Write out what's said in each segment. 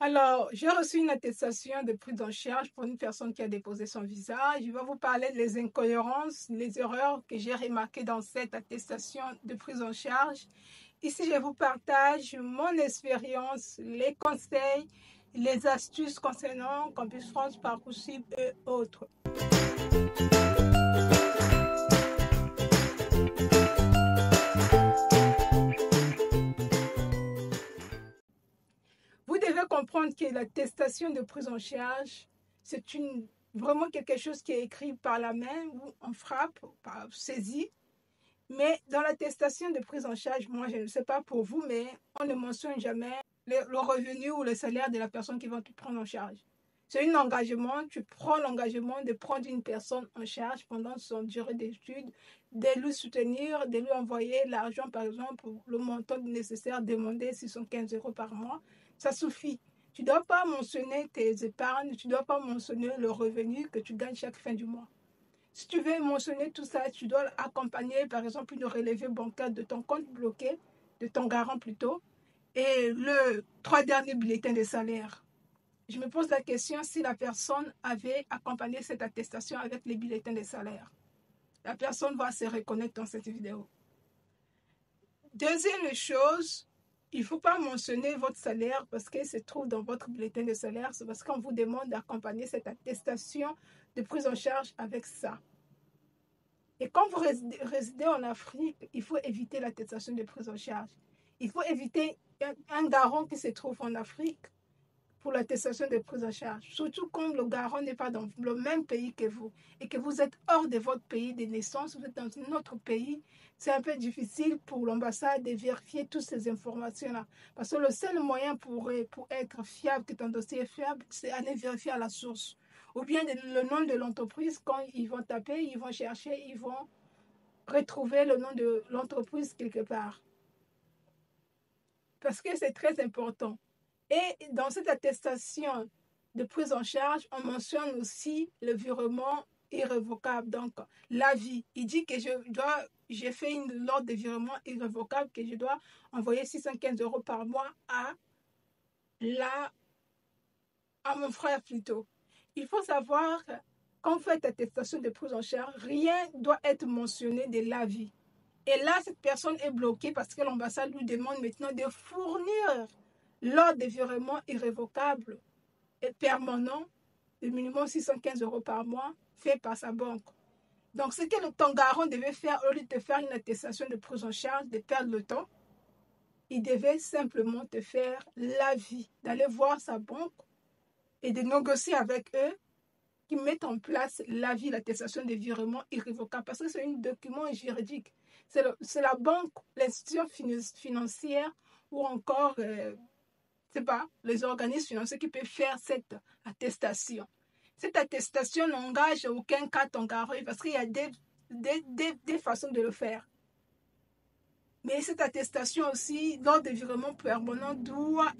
Alors, j'ai reçu une attestation de prise en charge pour une personne qui a déposé son visa. Je vais vous parler des incohérences, les erreurs que j'ai remarquées dans cette attestation de prise en charge. Ici, je vous partage mon expérience, les conseils, les astuces concernant Campus France, Parcoursup et autres. Vous devez comprendre que l'attestation de prise en charge, c'est vraiment quelque chose qui est écrit par la main ou on frappe, par saisie. Mais dans l'attestation de prise en charge, moi, je ne sais pas pour vous, mais on ne mentionne jamais le revenu ou le salaire de la personne qui va te prendre en charge. C'est un engagement, tu prends l'engagement de prendre une personne en charge pendant son durée d'études, de lui soutenir, de lui envoyer l'argent, par exemple, le montant nécessaire demandé, 615 € par mois. Ça suffit. Tu ne dois pas mentionner tes épargnes, tu ne dois pas mentionner le revenu que tu gagnes chaque fin du mois. Si tu veux mentionner tout ça, tu dois accompagner, par exemple, une relevée bancaire de ton compte bloqué, de ton garant plutôt, et le 3 derniers bulletins de salaire. Je me pose la question si la personne avait accompagné cette attestation avec les bulletins de salaire. La personne va se reconnaître dans cette vidéo. Deuxième chose, il ne faut pas mentionner votre salaire parce qu'il se trouve dans votre bulletin de salaire. C'est parce qu'on vous demande d'accompagner cette attestation de prise en charge avec ça. Et quand vous résidez en Afrique, il faut éviter l'attestation de prise en charge. Il faut éviter un garant qui se trouve en Afrique pour l'attestation de prise en charge. Surtout quand le garant n'est pas dans le même pays que vous et que vous êtes hors de votre pays de naissance, vous êtes dans un autre pays, c'est un peu difficile pour l'ambassade de vérifier toutes ces informations-là. Parce que le seul moyen pour être fiable, que ton dossier est fiable, c'est aller vérifier à la source. Ou bien le nom de l'entreprise, quand ils vont taper, ils vont chercher, ils vont retrouver le nom de l'entreprise quelque part. Parce que c'est très important. Et dans cette attestation de prise en charge, on aussi le virement irrévocable, donc l'avis. Il dit que j'ai fait une ordre de virement irrévocable que je dois envoyer 615 € par mois à mon frère plutôt. Il faut savoir que quand vous faites attestation de prise en charge, rien ne doit être mentionné de l'avis. Et là, cette personne est bloquée parce que l'ambassade lui demande maintenant de fournir l'ordre de virement irrévocable et permanent, de minimum 615 € par mois, fait par sa banque. Donc, ce que ton garant devait faire, au lieu de te faire une attestation de prise en charge, de perdre le temps, il devait simplement te faire l'avis, d'aller voir sa banque et de négocier avec eux qui mettent en place l'avis, l'attestation de virement irrévocable, parce que c'est un document juridique. C'est la banque, l'institution financière ou encore, c'est pas, les organismes financiers qui peuvent faire cette attestation. Cette attestation n'engage aucun cas ton garant parce qu'il y a des façons de le faire. Mais cette attestation aussi, l'ordre de virement permanent doit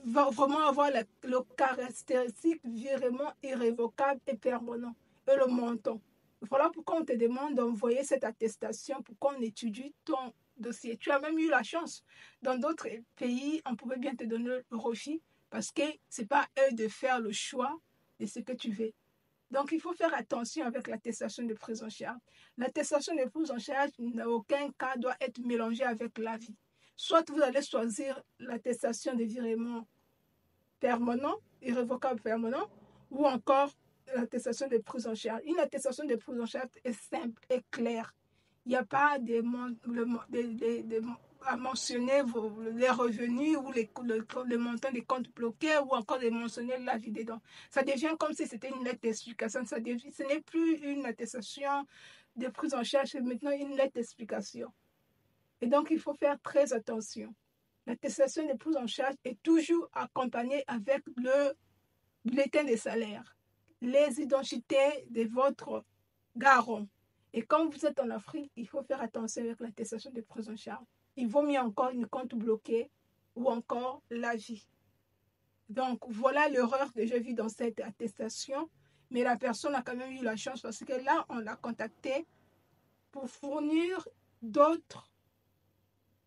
va vraiment avoir le caractéristique virement irrévocable et permanent et le montant. Voilà pourquoi on te demande d'envoyer cette attestation pour qu'on étudie ton dossier. Tu as même eu la chance. Dans d'autres pays, on pouvait bien te donner le refus parce que ce n'est pas eux de faire le choix de ce que tu veux. Donc, il faut faire attention avec l'attestation de prise en charge. L'attestation de prise en charge, dans aucun cas, doit être mélangée avec l'avis. Soit vous allez choisir l'attestation de virement permanent, irrévocable permanent, ou encore l'attestation de prise en charge. Une attestation de prise en charge est simple et claire. Il n'y a pas à mentionner les revenus ou le montant des comptes bloqués ou encore de mentionner l'avis dedans. Ça devient comme si c'était une lettre d'explication. Ce n'est plus une attestation de prise en charge, c'est maintenant une lettre d'explication. Et donc, il faut faire très attention. L'attestation de prise en charge est toujours accompagnée avec le bulletin de salaire, les identités de votre garant. Et quand vous êtes en Afrique, il faut faire attention avec l'attestation de prise en charge. Il vaut mieux encore une compte bloqué ou encore l'avis. Donc, voilà l'erreur que j'ai vue dans cette attestation. Mais la personne a quand même eu la chance parce que là, on l'a contacté pour fournir d'autres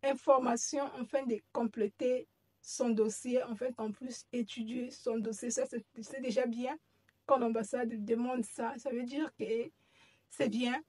informations afin de compléter son dossier, en fait, qu'on puisse étudier son dossier. Ça, c'est déjà bien. Quand l'ambassade demande ça, ça veut dire que c'est bien.